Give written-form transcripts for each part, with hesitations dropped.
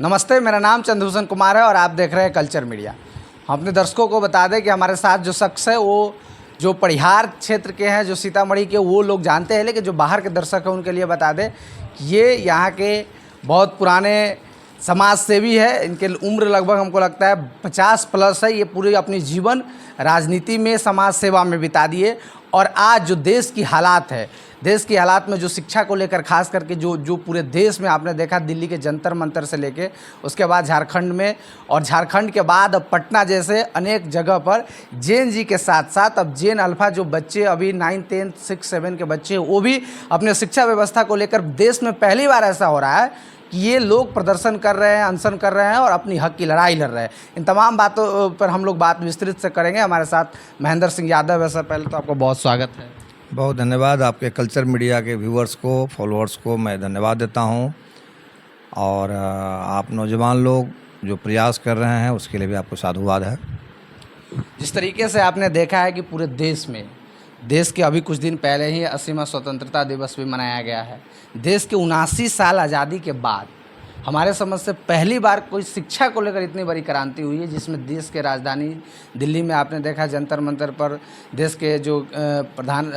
नमस्ते, मेरा नाम चंद्रभूषण कुमार है और आप देख रहे हैं कल्चर मीडिया। हम अपने दर्शकों को बता दें कि हमारे साथ जो शख्स है वो जो परिहार क्षेत्र के हैं, जो सीतामढ़ी के, वो लोग जानते हैं, लेकिन जो बाहर के दर्शक हैं उनके लिए बता दें कि ये यहाँ के बहुत पुराने समाज सेवी है। इनके उम्र लगभग हमको लगता है 50 प्लस है। ये पूरे अपनी जीवन राजनीति में, समाज सेवा में बिता दिए और आज जो देश की हालात है, देश की हालात में जो शिक्षा को लेकर खास करके जो पूरे देश में आपने देखा, दिल्ली के जंतर मंतर से लेके उसके बाद झारखंड में, और झारखंड के बाद अब पटना जैसे अनेक जगह पर जेन जी के साथ साथ अब जेन अल्फा जो बच्चे अभी 9, 10, 6, 7 के बच्चे वो भी अपने शिक्षा व्यवस्था को लेकर देश में पहली बार ऐसा हो रहा है कि ये लोग प्रदर्शन कर रहे हैं, अनशन कर रहे हैं और अपनी हक की लड़ाई लड़ रहे हैं। इन तमाम बातों पर हम लोग बात विस्तृत से करेंगे। हमारे साथ महेंद्र सिंह यादव है। सर, पहले तो आपको बहुत स्वागत है। बहुत धन्यवाद। आपके कल्चर मीडिया के व्यूअर्स को, फॉलोअर्स को मैं धन्यवाद देता हूं। और आप नौजवान लोग जो प्रयास कर रहे हैं उसके लिए भी आपको साधुवाद है। जिस तरीके से आपने देखा है कि पूरे देश में, देश के अभी कुछ दिन पहले ही 80वां स्वतंत्रता दिवस भी मनाया गया है। देश के 79 साल आज़ादी के बाद हमारे समझ से पहली बार कोई शिक्षा को लेकर इतनी बड़ी क्रांति हुई है, जिसमें देश के राजधानी दिल्ली में आपने देखा जंतर मंतर पर देश के जो प्रधान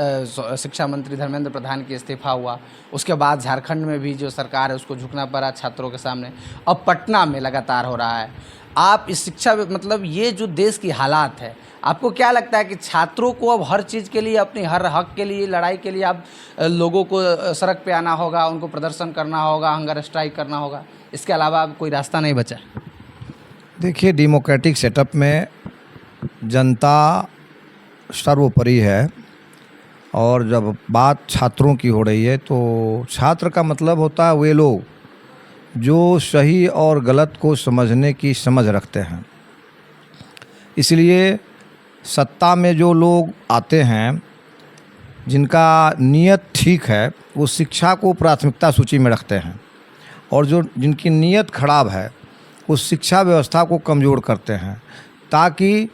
शिक्षा मंत्री धर्मेंद्र प्रधान की इस्तीफा हुआ। उसके बाद झारखंड में भी जो सरकार है उसको झुकना पड़ा छात्रों के सामने। अब पटना में लगातार हो रहा है। आप इस शिक्षा मतलब ये जो देश की हालात है, आपको क्या लगता है कि छात्रों को अब हर चीज़ के लिए, अपनी हर हक के लिए, लड़ाई के लिए अब लोगों को सड़क पे आना होगा, उनको प्रदर्शन करना होगा, हंगर स्ट्राइक करना होगा, इसके अलावा अब कोई रास्ता नहीं बचा? देखिए, डेमोक्रेटिक सेटअप में जनता सर्वोपरि है और जब बात छात्रों की हो रही है तो छात्र का मतलब होता है वे लोग जो सही और गलत को समझने की समझ रखते हैं। इसलिए सत्ता में जो लोग आते हैं, जिनका नीयत ठीक है, वो शिक्षा को प्राथमिकता सूची में रखते हैं, और जो जिनकी नीयत खराब है वो शिक्षा व्यवस्था को कमज़ोर करते हैं, ताकि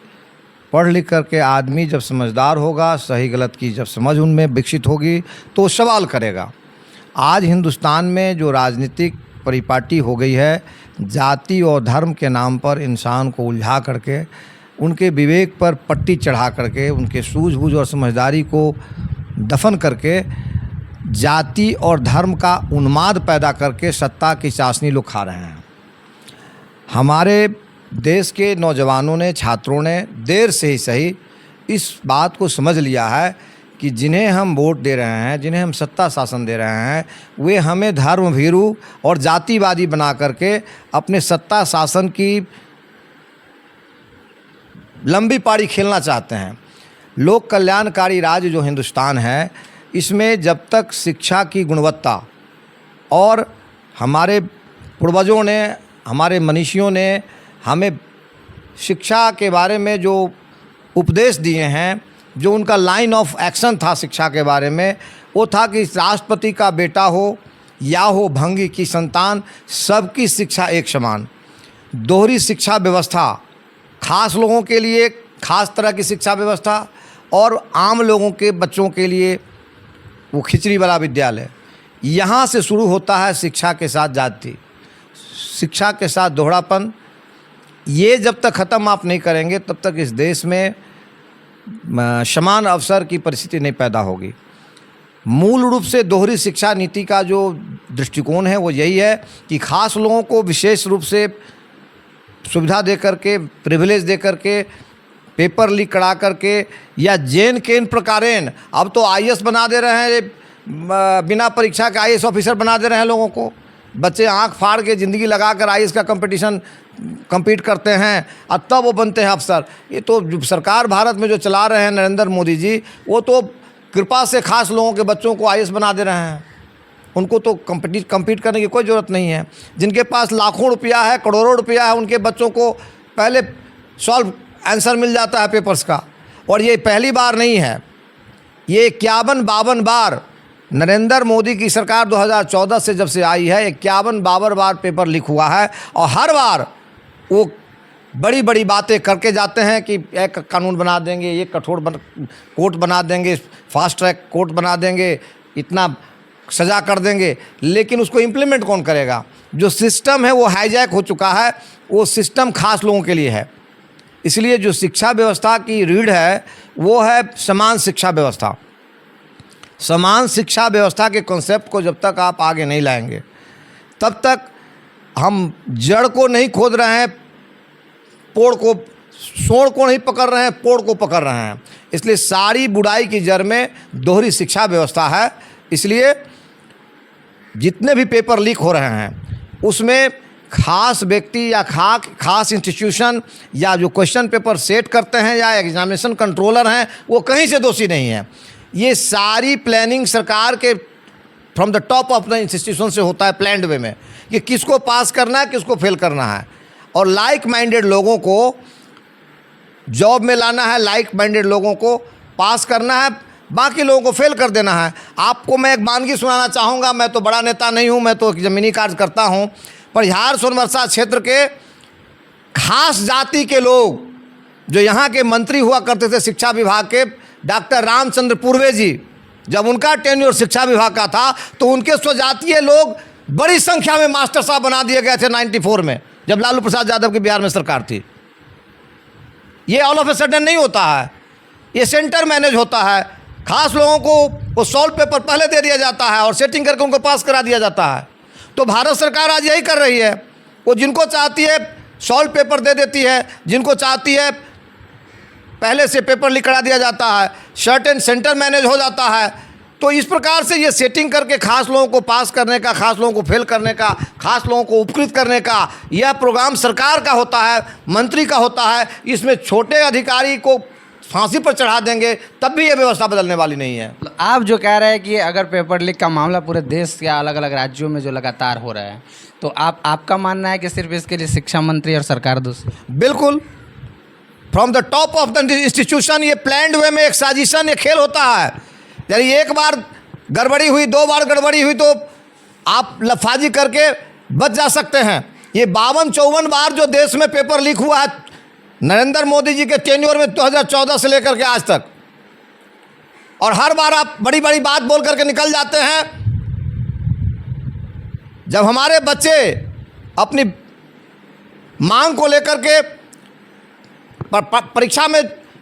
पढ़ लिख करके आदमी जब समझदार होगा, सही गलत की जब समझ उनमें विकसित होगी तो सवाल करेगा। आज हिंदुस्तान में जो राजनीतिक परिपाटी हो गई है, जाति और धर्म के नाम पर इंसान को उलझा करके, उनके विवेक पर पट्टी चढ़ा करके, उनके सूझबूझ और समझदारी को दफन करके, जाति और धर्म का उन्माद पैदा करके सत्ता की चाशनी लोग खा रहे हैं। हमारे देश के नौजवानों ने, छात्रों ने देर से ही सही इस बात को समझ लिया है कि जिन्हें हम वोट दे रहे हैं, जिन्हें हम सत्ता शासन दे रहे हैं, वे हमें धर्म भीरू और जातिवादी बना करके अपने सत्ता शासन की लंबी पारी खेलना चाहते हैं। लोक कल्याणकारी राज्य जो हिंदुस्तान है, इसमें जब तक शिक्षा की गुणवत्ता, और हमारे पूर्वजों ने, हमारे मनीषियों ने हमें शिक्षा के बारे में जो उपदेश दिए हैं, जो उनका लाइन ऑफ एक्शन था शिक्षा के बारे में, वो था कि राष्ट्रपति का बेटा हो या हो भंगी की संतान, सबकी शिक्षा एक समान। दोहरी शिक्षा व्यवस्था, खास लोगों के लिए खास तरह की शिक्षा व्यवस्था और आम लोगों के बच्चों के लिए वो खिचड़ी वाला विद्यालय। यहाँ से शुरू होता है शिक्षा के साथ जाति, शिक्षा के साथ दोहरापन। ये जब तक ख़त्म आप नहीं करेंगे तब तक इस देश में समान अवसर की परिस्थिति नहीं पैदा होगी। मूल रूप से दोहरी शिक्षा नीति का जो दृष्टिकोण है वो यही है कि खास लोगों को विशेष रूप से सुविधा दे करके, प्रिविलेज दे करके, पेपर लीक करा करके, या जेन केन प्रकारेण, अब तो आईएएस बना दे रहे हैं, बिना परीक्षा के आईएएस ऑफिसर बना दे रहे हैं लोगों को। बच्चे आंख फाड़ के ज़िंदगी लगाकर आईएएस का compete करते हैं और तब वो बनते हैं अफसर। ये तो जो सरकार भारत में जो चला रहे हैं नरेंद्र मोदी जी, वो तो कृपा से खास लोगों के बच्चों को आईएएस बना दे रहे हैं। उनको तो compete करने की कोई ज़रूरत नहीं है। जिनके पास लाखों रुपया है, करोड़ों रुपया है, उनके बच्चों को पहले सॉल्व आंसर मिल जाता है पेपर्स का। और ये पहली बार नहीं है, ये 51-52 बार नरेंद्र मोदी की सरकार 2014 से जब से आई है, 51-52 बार पेपर लीक हुआ है। और हर बार वो बड़ी बड़ी बातें करके जाते हैं कि एक कानून बना देंगे, ये कठोर कोर्ट बना देंगे, फास्ट ट्रैक कोर्ट बना देंगे, इतना सज़ा कर देंगे, लेकिन उसको इम्प्लीमेंट कौन करेगा? जो सिस्टम है वो हाईजैक हो चुका है, वो सिस्टम खास लोगों के लिए है। इसलिए जो शिक्षा व्यवस्था की रीढ़ है वो है समान शिक्षा व्यवस्था। समान शिक्षा व्यवस्था के कॉन्सेप्ट को जब तक आप आगे नहीं लाएंगे तब तक हम जड़ को नहीं खोद रहे हैं, सोड़ को नहीं पकड़ रहे हैं, पोड़ को पकड़ रहे हैं। इसलिए सारी बुराई की जड़ में दोहरी शिक्षा व्यवस्था है। इसलिए जितने भी पेपर लीक हो रहे हैं उसमें खास व्यक्ति या खास इंस्टीट्यूशन या जो क्वेश्चन पेपर सेट करते हैं या एग्जामिनेशन कंट्रोलर हैं वो कहीं से दोषी नहीं है। ये सारी प्लानिंग सरकार के from the top of the institution से होता है, प्लान्ड वे में, कि किसको पास करना है, किसको फेल करना है। और लाइक माइंडेड लोगों को जॉब में लाना है, लाइक माइंडेड लोगों को पास करना है, बाकी लोगों को फेल कर देना है। आपको मैं एक वानगी सुनाना चाहूँगा। मैं तो बड़ा नेता नहीं हूँ, मैं तो ज़मीनी कार्य करता हूँ। परिहार सोनवर्षा क्षेत्र के खास जाति के लोग जो यहाँ के मंत्री हुआ करते थे शिक्षा विभाग के, डॉक्टर रामचंद्र पूर्वे जी, जब उनका टेन्योर शिक्षा विभाग का था तो उनके स्वजातीय लोग बड़ी संख्या में मास्टर साहब बना दिए गए थे 94 में, जब लालू प्रसाद यादव की बिहार में सरकार थी। ये ऑल ऑफ ए सडन नहीं होता है, ये सेंटर मैनेज होता है। खास लोगों को वो सॉल्व पेपर पहले दे दिया जाता है और सेटिंग करके उनको पास करा दिया जाता है। तो भारत सरकार आज यही कर रही है, वो जिनको चाहती है सॉल्व पेपर दे देती है, जिनको चाहती है पहले से पेपर लीक करा दिया जाता है, शर्ट एंड सेंटर मैनेज हो जाता है। तो इस प्रकार से ये सेटिंग करके खास लोगों को पास करने का, खास लोगों को फेल करने का, खास लोगों को उपकृत करने का यह प्रोग्राम सरकार का होता है, मंत्री का होता है। इसमें छोटे अधिकारी को फांसी पर चढ़ा देंगे तब भी ये व्यवस्था बदलने वाली नहीं है। आप जो कह रहे हैं कि अगर पेपर लीक का मामला पूरे देश या अलग अलग राज्यों में जो लगातार हो रहा है, तो आपका मानना है कि सिर्फ इसके लिए शिक्षा मंत्री और सरकार दोषी? बिल्कुल, from the top of the institution ये प्लान्ड वे में एक साजिशन, ये खेल होता है। यदि एक बार गड़बड़ी हुई, 2 बार गड़बड़ी हुई तो आप लफाजी करके बच जा सकते हैं। ये 52-54 बार जो देश में पेपर लीक हुआ है नरेंद्र मोदी जी के टेन्योर में 2014 से लेकर के आज तक, और हर बार आप बड़ी बड़ी बात बोल करके निकल जाते हैं। जब हमारे बच्चे अपनी मांग को लेकर के परीक्षा में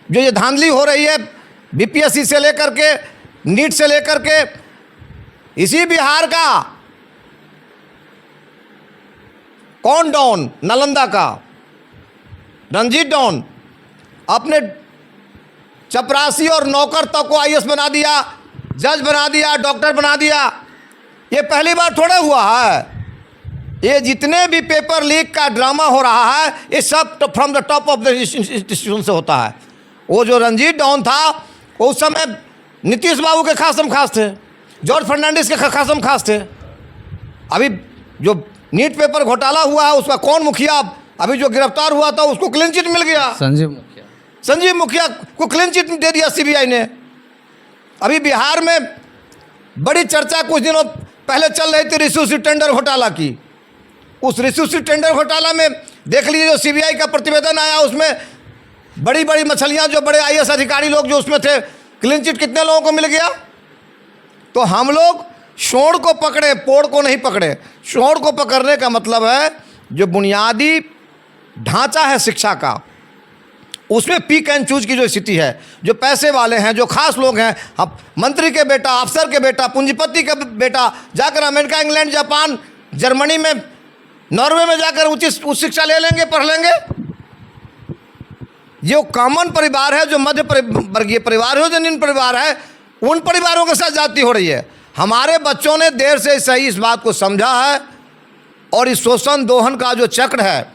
जो ये धांधली हो रही है, बीपीएससी से लेकर के नीट से लेकर के, इसी बिहार का कौन डॉन, नालंदा का रंजीत डॉन अपने चपरासी और नौकर तक को आईएएस बना दिया, जज बना दिया, डॉक्टर बना दिया। ये पहली बार थोड़ा हुआ है। ये जितने भी पेपर लीक का ड्रामा हो रहा है ये सब from the top of the institution से होता है। वो जो रंजीत डॉन था वो उस समय नीतीश बाबू के खासम खास थे, जॉर्ज फर्नांडिस के खासम खास थे। अभी जो नीट पेपर घोटाला हुआ है उसका कौन मुखिया अभी जो गिरफ्तार हुआ था उसको क्लीन चिट मिल गया, संजीव मुखिया को क्लीन चिट दे दिया सीबीआई ने। अभी बिहार में बड़ी चर्चा कुछ दिनों पहले चल रही थी रिसोर्स टेंडर घोटाला की। उस रिसोर्स टेंडर घोटाला में देख लीजिए जो सीबीआई का प्रतिवेदन आया उसमें बड़ी बड़ी मछलियां, जो बड़े आईएएस अधिकारी लोग जो उसमें थे, क्लीन चिट कितने लोगों को मिल गया। तो हम लोग शोर को पकड़े, पोड़ को नहीं पकड़े। शोर को पकड़ने का मतलब है जो बुनियादी ढांचा है शिक्षा का उसमें पिक एंड चूज की जो स्थिति है, जो पैसे वाले हैं, जो खास लोग हैं, अब मंत्री के बेटा, अफसर के बेटा, पूंजीपति का बेटा जाकर अमेरिका, इंग्लैंड, जापान, जर्मनी में, नॉर्वे में जाकर उच्च शिक्षा ले लेंगे, पढ़ लेंगे। जो कॉमन परिवार है, जो मध्य वर्गीय परिवार है, जो निम्न परिवार है, उन परिवारों के साथ जाती हो रही है। हमारे बच्चों ने देर से सही इस बात को समझा है और इस शोषण दोहन का जो चक्र है,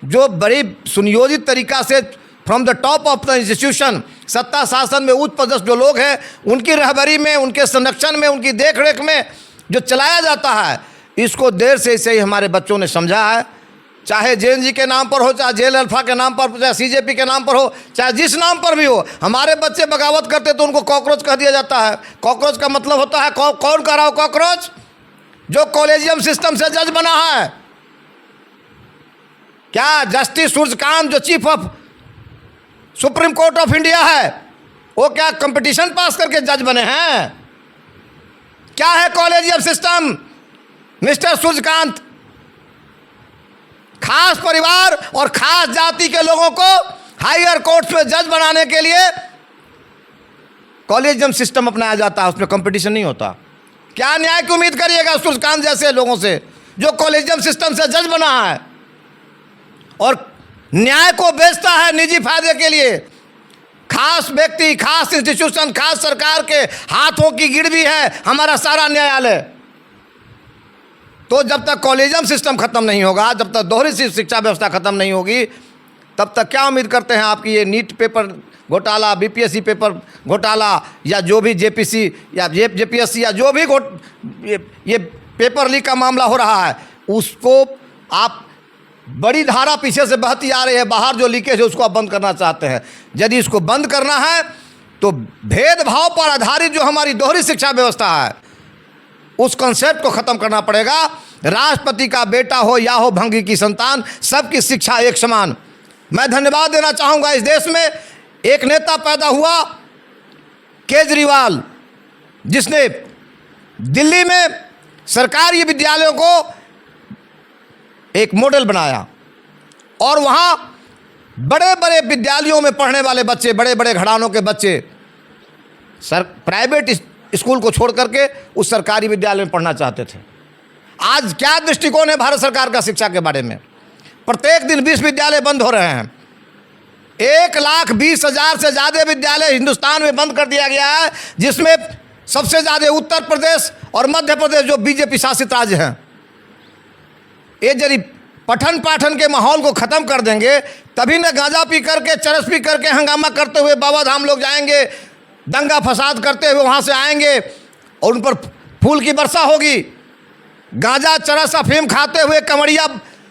जो बड़ी सुनियोजित तरीका से from the top of the institution, सत्ता शासन में उच्च पदस्थ जो लोग हैं उनकी रहबरी में, उनके संरक्षण में, उनकी देखरेख में जो चलाया जाता है, इसको देर से सही हमारे बच्चों ने समझा है। चाहे जेएनजी के नाम पर हो, चाहे जेल अल्फा के नाम पर, चाहे सीजेपी के नाम पर हो, चाहे जिस नाम पर भी हो, हमारे बच्चे बगावत करते तो उनको कॉकरोच कह दिया जाता है। कॉकरोच का मतलब होता है कौन कह रहा हो कॉकरोच? जो कॉलेजियम सिस्टम से जज बना है। क्या जस्टिस सूर्यकांत जो chief of supreme court of India है, वो क्या कंपटीशन पास करके जज बने हैं? क्या है कॉलेजियम सिस्टम मिस्टर सूर्यकांत? खास परिवार और खास जाति के लोगों को हायर कोर्ट्स में जज बनाने के लिए कॉलेजियम सिस्टम अपनाया जाता है, उसमें कंपटीशन नहीं होता। क्या न्याय की उम्मीद करिएगा सुल्तान जैसे लोगों से जो कॉलेजियम सिस्टम से जज बना है और न्याय को बेचता है निजी फायदे के लिए। खास व्यक्ति, खास इंस्टीट्यूशन, खास सरकार के हाथों की गिरवी है हमारा सारा न्यायालय। तो जब तक कॉलेजियम सिस्टम खत्म नहीं होगा, जब तक दोहरी शिक्षा व्यवस्था खत्म नहीं होगी, तब तक क्या उम्मीद करते हैं आपकी ये नीट पेपर घोटाला, बीपीएससी पेपर घोटाला या जो भी जेपीसी या जेपीएससी या जो भी ये पेपर लीक का मामला हो रहा है, उसको आप बड़ी धारा पीछे से बहती आ रही है, बाहर जो लीकेज है उसको आप बंद करना चाहते हैं। यदि इसको बंद करना है तो भेदभाव पर आधारित जो हमारी दोहरी शिक्षा व्यवस्था है उस कॉन्सेप्ट को ख़त्म करना पड़ेगा। राष्ट्रपति का बेटा हो या हो भंगी की संतान, सबकी शिक्षा एक समान। मैं धन्यवाद देना चाहूँगा, इस देश में एक नेता पैदा हुआ केजरीवाल, जिसने दिल्ली में सरकारी विद्यालयों को एक मॉडल बनाया और वहाँ बड़े बड़े विद्यालयों में पढ़ने वाले बच्चे, बड़े बड़े घरानों के बच्चे प्राइवेट स्कूल को छोड़ करके उस सरकारी विद्यालय में पढ़ना चाहते थे। आज क्या दृष्टिकोण है भारत सरकार का शिक्षा के बारे में? प्रत्येक दिन 20 विद्यालय बंद हो रहे हैं। 1,20,000 से ज़्यादा विद्यालय हिंदुस्तान में बंद कर दिया गया है, जिसमें सबसे ज़्यादा उत्तर प्रदेश और मध्य प्रदेश जो बीजेपी शासित राज्य हैं। ये यदि पठन पाठन के माहौल को ख़त्म कर देंगे तभी न गांजा पी करके, चरस पी करके हंगामा करते हुए बाबा धाम लोग जाएंगे, दंगा फसाद करते हुए वहाँ से आएंगे और उन पर फूल की वर्षा होगी। गांजा, चरस, अफीम खाते हुए कमरिया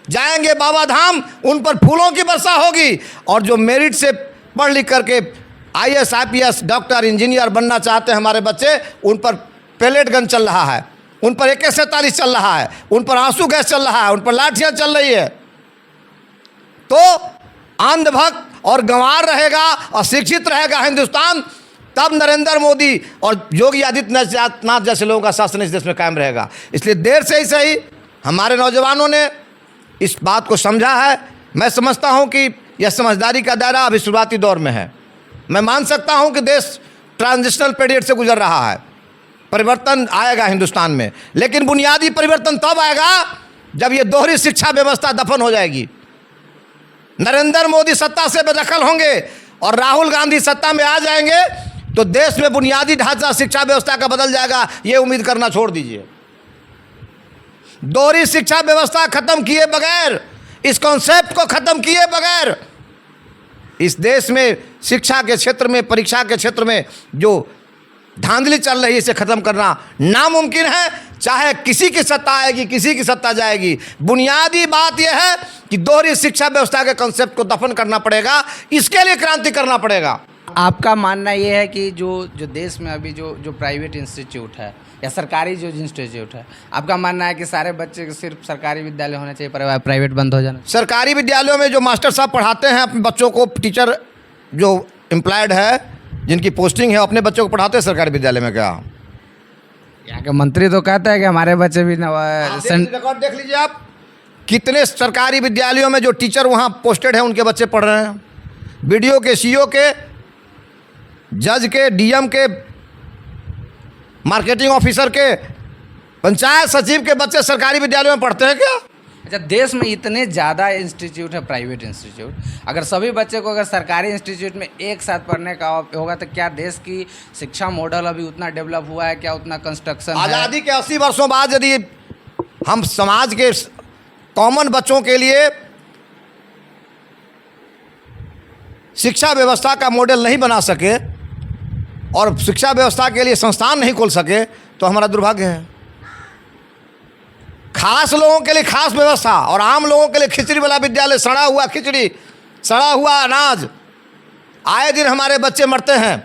जाएंगे बाबा धाम, उन पर फूलों की वर्षा होगी। और जो मेरिट से पढ़ लिख करके IAS, IPS, डॉक्टर, इंजीनियर बनना चाहते हैं हमारे बच्चे, उन पर पेलेट गन चल रहा है, उन पर AK-47 चल रहा है, उन पर आंसू गैस चल रहा है, उन पर लाठियाँ चल रही है। तो अंधभक्त और गंवार रहेगा, अशिक्षित रहेगा हिंदुस्तान, तब नरेंद्र मोदी और योगी आदित्यनाथ जैसे लोगों का शासन इस देश में कायम रहेगा। इसलिए देर से ही सही हमारे नौजवानों ने इस बात को समझा है। मैं समझता हूं कि यह समझदारी का दायरा अभी शुरुआती दौर में है। मैं मान सकता हूं कि देश ट्रांजिशनल पीरियड से गुजर रहा है, परिवर्तन आएगा हिंदुस्तान में, लेकिन बुनियादी परिवर्तन तब आएगा जब ये दोहरी शिक्षा व्यवस्था दफन हो जाएगी। नरेंद्र मोदी सत्ता से बेदखल होंगे और राहुल गांधी सत्ता में आ जाएंगे तो देश में बुनियादी ढांचा शिक्षा व्यवस्था का बदल जाएगा। ये उम्मीद करना छोड़ दीजिए। दोहरी शिक्षा व्यवस्था खत्म किए बगैर, इस कॉन्सेप्ट को खत्म किए बगैर इस देश में शिक्षा के क्षेत्र में, परीक्षा के क्षेत्र में जो धांधली चल रही है, इसे खत्म करना नामुमकिन है। चाहे किसी की सत्ता आएगी, किसी की सत्ता जाएगी, बुनियादी बात यह है कि दोहरी शिक्षा व्यवस्था के कॉन्सेप्ट को दफन करना पड़ेगा। इसके लिए क्रांति करना पड़ेगा। आपका मानना ये है कि जो देश में अभी जो प्राइवेट इंस्टीट्यूट है या सरकारी जो इंस्टीट्यूट है, आपका मानना है कि सारे बच्चे सिर्फ सरकारी विद्यालय होने चाहिए, प्राइवेट बंद हो जाना? सरकारी विद्यालयों में जो मास्टर साहब पढ़ाते हैं अपने बच्चों को, टीचर जो एम्प्लॉयड है, जिनकी पोस्टिंग है, अपने बच्चों को पढ़ाते हैं सरकारी विद्यालय में। क्या यहाँ के मंत्री तो कहते हैं कि हमारे बच्चे भी रिकॉर्ड देख लीजिए आप, कितने सरकारी विद्यालयों में जो टीचर वहाँ पोस्टेड हैं उनके बच्चे पढ़ रहे हैं। BDO के, CO के, जज के, DM के, मार्केटिंग ऑफिसर के, पंचायत सचिव के बच्चे सरकारी विद्यालयों में पढ़ते हैं क्या? अच्छा, देश में इतने ज़्यादा इंस्टीट्यूट है, प्राइवेट इंस्टीट्यूट, अगर सभी बच्चे को अगर सरकारी इंस्टीट्यूट में एक साथ पढ़ने का होगा तो क्या देश की शिक्षा मॉडल अभी उतना डेवलप हुआ है? क्या उतना कंस्ट्रक्शन? आज़ादी के 80 वर्षों बाद यदि हम समाज के कॉमन बच्चों के लिए शिक्षा व्यवस्था का मॉडल नहीं बना सके और शिक्षा व्यवस्था के लिए संस्थान नहीं खोल सके तो हमारा दुर्भाग्य है। खास लोगों के लिए खास व्यवस्था और आम लोगों के लिए खिचड़ी वाला विद्यालय, सड़ा हुआ खिचड़ी, सड़ा हुआ अनाज, आए दिन हमारे बच्चे मरते हैं।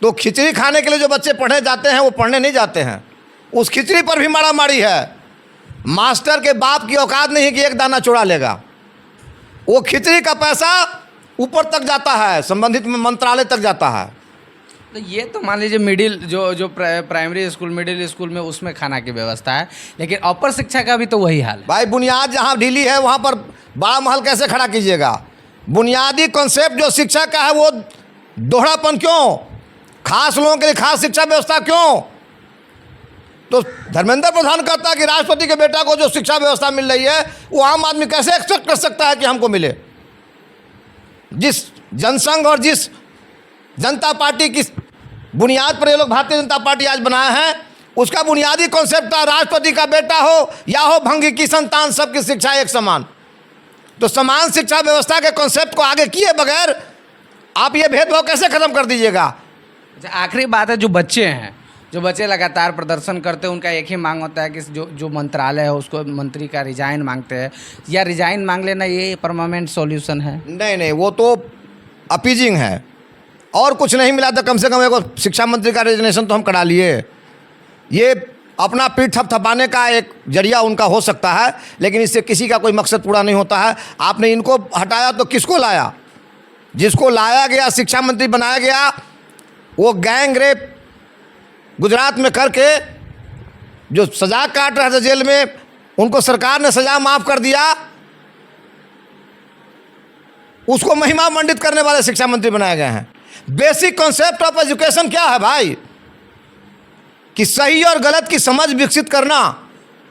तो खिचड़ी खाने के लिए जो बच्चे पढ़ने जाते हैं वो पढ़ने नहीं जाते हैं, उस खिचड़ी पर भी मारामारी है। मास्टर के बाप की औकात नहीं है कि एक दाना चुरा लेगा, वो खिचड़ी का पैसा ऊपर तक जाता है, संबंधित मंत्रालय तक जाता है। तो ये तो मान लीजिए मिडिल जो प्राइमरी स्कूल, मिडिल स्कूल में उसमें खाना की व्यवस्था है, लेकिन अपर शिक्षा का भी तो वही हाल है भाई। बुनियाद जहाँ ढीली है वहाँ पर बड़ा महल कैसे खड़ा कीजिएगा? बुनियादी कॉन्सेप्ट जो शिक्षा का है वो दोहरापन क्यों? खास लोगों के लिए खास शिक्षा व्यवस्था क्यों? तो धर्मेंद्र प्रधान कहता है कि राष्ट्रपति के बेटा को जो शिक्षा व्यवस्था मिल रही है वो आम आदमी कैसे एक्सपेक्ट कर सकता है कि हमको मिले? जिस जनसंघ और जिस जनता पार्टी की बुनियाद पर ये लोग भारतीय जनता पार्टी आज बनाया है, उसका बुनियादी कॉन्सेप्ट था राष्ट्रपति का बेटा हो या हो भंगी की संतान, सबकी शिक्षा एक समान। तो समान शिक्षा व्यवस्था के कॉन्सेप्ट को आगे किए बगैर आप ये भेदभाव कैसे खत्म कर दीजिएगा? अच्छा, आखिरी बात है, जो बच्चे हैं, जो बच्चे लगातार प्रदर्शन करते हैं, उनका एक ही मांग होता है कि जो मंत्रालय है उसको मंत्री का रिजाइन मांगते हैं, या रिजाइन मांग लेना ये परमानेंट सॉल्यूशन है? नहीं, वो तो अपीजिंग है और कुछ नहीं मिला तो कम से कम एक शिक्षा मंत्री का रेजिग्नेशन तो हम करा लिए। ये अपना पीठ थपथपाने का एक जरिया उनका हो सकता है, लेकिन इससे किसी का कोई मकसद पूरा नहीं होता है। आपने इनको हटाया तो किसको लाया? जिसको लाया गया, शिक्षा मंत्री बनाया गया, वो गैंग रेप गुजरात में करके जो सज़ा काट रहा था जेल में, उनको सरकार ने सज़ा माफ़ कर दिया, उसको महिमा मंडित करने वाले शिक्षा मंत्री बनाए गए हैं। बेसिक कॉन्सेप्ट ऑफ एजुकेशन क्या है भाई? कि सही और गलत की समझ विकसित करना,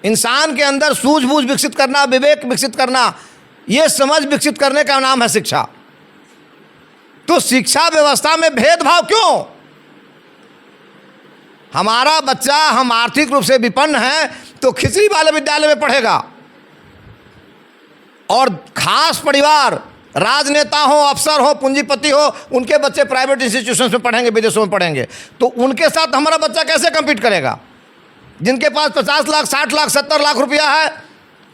इंसान के अंदर सूझबूझ विकसित करना, विवेक विकसित करना, ये समझ विकसित करने का नाम है शिक्षा। तो शिक्षा व्यवस्था में भेदभाव क्यों? हमारा बच्चा, हम आर्थिक रूप से विपन्न हैं तो खिचड़ी वाले विद्यालय में पढ़ेगा, और खास परिवार, राजनेता हो, अफसर हो, पूंजीपति हो, उनके बच्चे प्राइवेट इंस्टीट्यूशंस में पढ़ेंगे, विदेशों में पढ़ेंगे, तो उनके साथ हमारा बच्चा कैसे कम्पीट करेगा? जिनके पास 50 लाख, 60 लाख, 70 लाख रुपया है,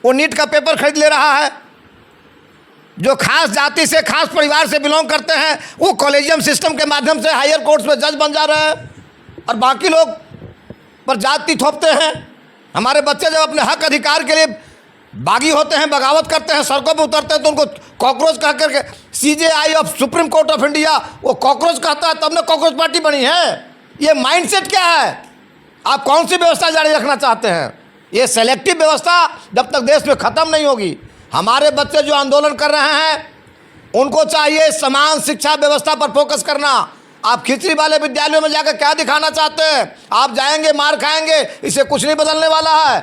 वो नीट का पेपर खरीद ले रहा है। जो खास जाति से, खास परिवार से बिलोंग करते हैं, वो कॉलेजियम सिस्टम के माध्यम से हायर कोर्ट्स में जज बन जा रहे हैं, और बाकी लोग पर जाति थोपते हैं। हमारे बच्चे जब अपने हक अधिकार के लिए बागी होते हैं, बगावत करते हैं, सड़कों पर उतरते हैं, तो उनको कॉकरोच कह करके CJI of supreme court of India वो कॉकरोच कहता है, तब ना कॉकरोच पार्टी बनी है। ये माइंडसेट क्या है? आप कौन सी व्यवस्था जारी रखना चाहते हैं? ये सेलेक्टिव व्यवस्था जब तक देश में ख़त्म नहीं होगी, हमारे बच्चे जो आंदोलन कर रहे हैं उनको चाहिए समान शिक्षा व्यवस्था पर फोकस करना। आप खिचड़ी वाले विद्यालयों में जाकर क्या दिखाना चाहते हैं? आप जाएंगे, मार खाएंगे, इससे कुछ नहीं बदलने वाला है।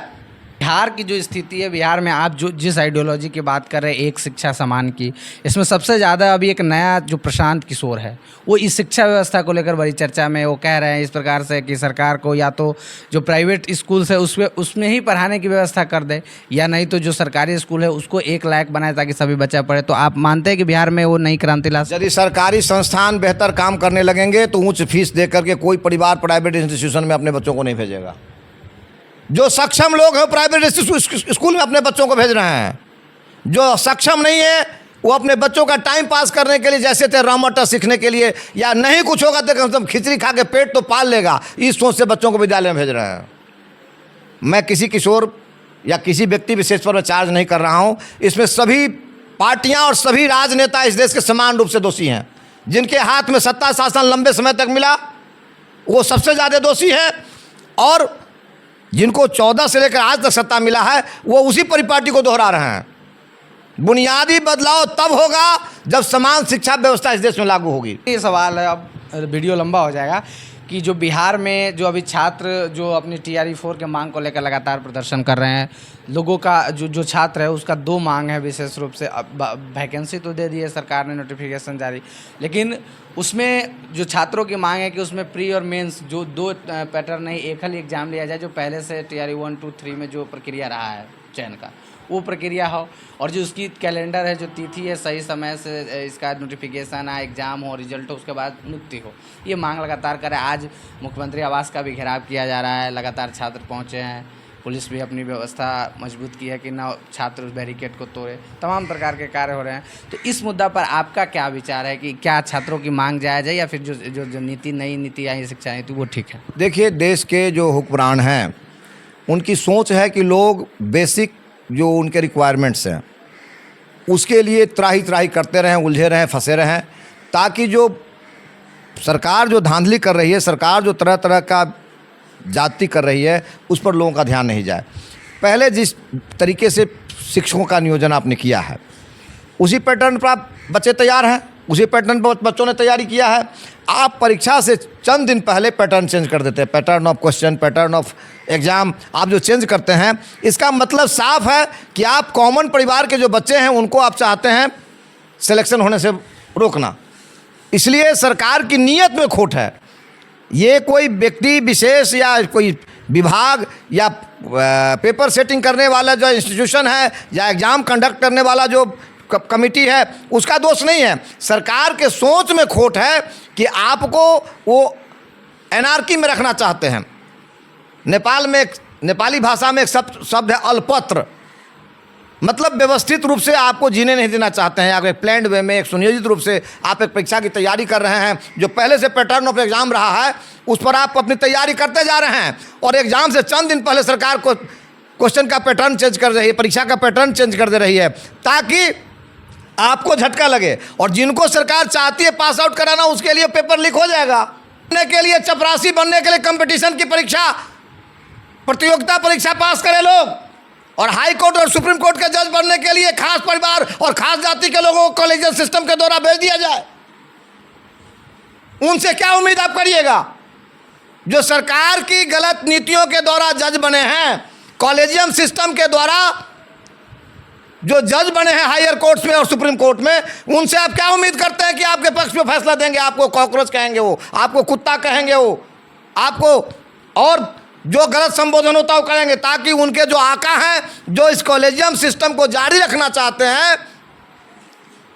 बिहार की जो स्थिति है, बिहार में आप जिस आइडियोलॉजी की बात कर रहे हैं, एक शिक्षा समान की, इसमें सबसे ज़्यादा अभी एक नया जो प्रशांत किशोर है, वो इस शिक्षा व्यवस्था को लेकर बड़ी चर्चा में, वो कह रहे हैं इस प्रकार से कि सरकार को या तो जो प्राइवेट स्कूल्स है उसमें ही पढ़ाने की व्यवस्था कर दे, या नहीं तो जो सरकारी स्कूल है उसको एक लायक बनाए ताकि सभी बच्चा पढ़े। तो आप मानते हैं कि बिहार में वो नई क्रांति ला? यदि सरकारी संस्थान बेहतर काम करने लगेंगे तो उच्च फीस दे करके कोई परिवार प्राइवेट इंस्टीट्यूशन में अपने बच्चों को नहीं भेजेगा। जो सक्षम लोग हैं प्राइवेट स्कूल में अपने बच्चों को भेज रहे हैं, जो सक्षम नहीं है वो अपने बच्चों का टाइम पास करने के लिए, जैसे थे रामटा सीखने के लिए, या नहीं कुछ होगा तो कम से कम खिचड़ी खा के पेट तो पाल लेगा, इस सोच से बच्चों को विद्यालय में भेज रहे हैं। मैं किसी किशोर या किसी व्यक्ति विशेष पर मैं चार्ज नहीं कर रहा हूँ। इसमें सभी पार्टियाँ और सभी राजनेता इस देश के समान रूप से दोषी हैं। जिनके हाथ में सत्ता शासन लंबे समय तक मिला वो सबसे ज़्यादा दोषी है, और जिनको 14 से लेकर आज तक सत्ता मिला है वो उसी परिपाटी को दोहरा रहे हैं। बुनियादी बदलाव तब होगा जब समान शिक्षा व्यवस्था इस देश में लागू होगी। ये सवाल है, अब वीडियो लंबा हो जाएगा, कि जो बिहार में जो अभी छात्र जो अपनी TRE-4 के मांग को लेकर लगातार प्रदर्शन कर रहे हैं, लोगों का जो छात्र है उसका 2 मांग है विशेष रूप से। अब वैकेंसी तो दे दी है सरकार ने, नोटिफिकेशन जारी, लेकिन उसमें जो छात्रों की मांग है कि उसमें प्री और मेंस जो 2 पैटर्न नहीं, एक ही एग्ज़ाम लिया जाए, जो पहले से TRE 1, 2, 3 में जो प्रक्रिया रहा है चयन का, वो प्रक्रिया हो, और जो उसकी कैलेंडर है, जो तिथि है, सही समय से इसका नोटिफिकेशन आए, एग्ज़ाम हो, रिजल्ट हो, उसके बाद नियुक्ति हो। ये मांग लगातार करें। आज मुख्यमंत्री आवास का भी घेराव किया जा रहा है, लगातार छात्र पहुँचे हैं, पुलिस भी अपनी व्यवस्था मजबूत की है कि ना छात्र उस बैरिकेड को तोड़े, तमाम प्रकार के कार्य हो रहे हैं। तो इस मुद्दा पर आपका क्या विचार है कि क्या छात्रों की मांग जायज़ है, या फिर जो नीति, नई नीति आई शिक्षा नीति, वो ठीक है? देखिए, देश के जो हुक्मरान हैं उनकी सोच है कि लोग बेसिक जो उनके रिक्वायरमेंट्स हैं उसके लिए त्राही त्राही करते रहें, उलझे रहें, फंसे रहें, ताकि जो सरकार जो धांधली कर रही है, सरकार जो तरह तरह का जाति कर रही है, उस पर लोगों का ध्यान नहीं जाए। पहले जिस तरीके से शिक्षकों का नियोजन आपने किया है, उसी पैटर्न पर आप बच्चे तैयार हैं, उसी पैटर्न पर बच्चों ने तैयारी किया है। आप परीक्षा से चंद दिन पहले पैटर्न चेंज कर देते हैं, pattern of question, pattern of exam आप जो चेंज करते हैं, इसका मतलब साफ है कि आप कॉमन परिवार के जो बच्चे हैं उनको आप चाहते हैं सिलेक्शन होने से रोकना। इसलिए सरकार की नीयत में खोट है। ये कोई व्यक्ति विशेष या कोई विभाग या पेपर सेटिंग करने वाला जो इंस्टीट्यूशन है या एग्ज़ाम कंडक्ट करने वाला जो कमिटी है उसका दोष नहीं है। सरकार के सोच में खोट है कि आपको वो एनार्की में रखना चाहते हैं। नेपाल में नेपाली भाषा में एक शब्द है अल्पत्र, मतलब व्यवस्थित रूप से आपको जीने नहीं देना चाहते हैं। आप एक प्लान्ड वे में, एक सुनियोजित रूप से आप एक परीक्षा की तैयारी कर रहे हैं, जो पहले से पैटर्न ऑफ एग्ज़ाम रहा है उस पर आप अपनी तैयारी करते जा रहे हैं, और एग्ज़ाम से चंद दिन पहले सरकार को क्वेश्चन का पैटर्न चेंज कर रही है, परीक्षा का पैटर्न चेंज कर दे रही है ताकि आपको झटका लगे। और जिनको सरकार चाहती है पास आउट कराना, उसके लिए पेपर लीक हो जाएगा। बनने के लिए, चपरासी बनने के लिए कंपटीशन की परीक्षा, प्रतियोगिता परीक्षा पास करें लोग, और हाई कोर्ट और सुप्रीम कोर्ट के जज बनने के लिए खास परिवार और खास जाति के लोगों को कॉलेजियल सिस्टम के द्वारा भेज दिया जाए। उनसे क्या उम्मीद आप करिएगा? जो सरकार की गलत नीतियों के द्वारा जज बने हैं, कॉलेजियम सिस्टम के द्वारा जो जज बने हैं हायर कोर्ट्स में और सुप्रीम कोर्ट में, उनसे आप क्या उम्मीद करते हैं कि आपके पक्ष में फैसला देंगे? आपको कॉकरोच कहेंगे, वो आपको कुत्ता कहेंगे, वो आपको और जो गलत संबोधन होता है वो करेंगे, ताकि उनके जो आका हैं, जो इस कॉलेजियम सिस्टम को जारी रखना चाहते हैं,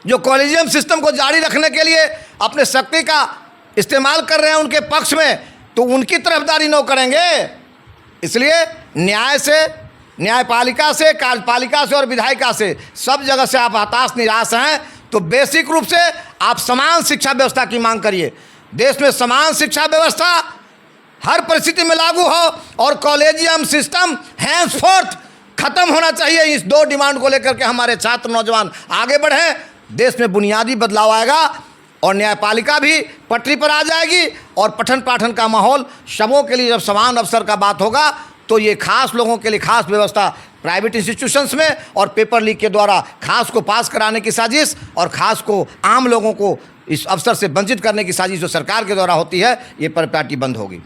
जो कॉलेजियम सिस्टम को जारी रखने के लिए अपने शक्ति का इस्तेमाल कर रहे हैं उनके पक्ष में, तो उनकी तरफदारी न करेंगे। इसलिए न्याय से, न्यायपालिका से, कार्यपालिका से और विधायिका से, सब जगह से आप हताश निराश हैं। तो बेसिक रूप से आप समान शिक्षा व्यवस्था की मांग करिए। देश में समान शिक्षा व्यवस्था हर परिस्थिति में लागू हो, और कॉलेजियम सिस्टम हैंसफोर्थ खत्म होना चाहिए। इस दो डिमांड को लेकर के हमारे छात्र नौजवान आगे बढ़े, देश में बुनियादी बदलाव आएगा और न्यायपालिका भी पटरी पर आ जाएगी, और पठन पाठन का माहौल सबों के लिए जब समान अवसर का बात होगा, तो ये खास लोगों के लिए खास व्यवस्था प्राइवेट इंस्टीट्यूशंस में और पेपर लीक के द्वारा खास को पास कराने की साजिश और खास को आम लोगों को इस अवसर से वंचित करने की साजिश जो सरकार के द्वारा होती है, ये परिपाटी बंद होगी।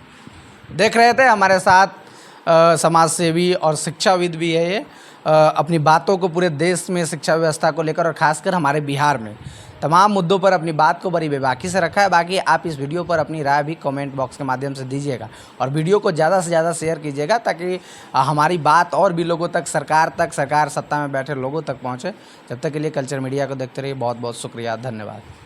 देख रहे थे हमारे साथ समाज सेवी और शिक्षाविद भी है ये। अपनी बातों को पूरे देश में शिक्षा व्यवस्था को लेकर और ख़ासकर हमारे बिहार में तमाम मुद्दों पर अपनी बात को बड़ी बेबाकी से रखा है। बाकी आप इस वीडियो पर अपनी राय भी कमेंट बॉक्स के माध्यम से दीजिएगा, और वीडियो को ज़्यादा से ज़्यादा शेयर कीजिएगा, ताकि हमारी बात और भी लोगों तक, सरकार सत्ता में बैठे लोगों तक पहुँचे। जब तक के लिए कल्चर मीडिया को देखते रहिए। बहुत बहुत शुक्रिया, धन्यवाद।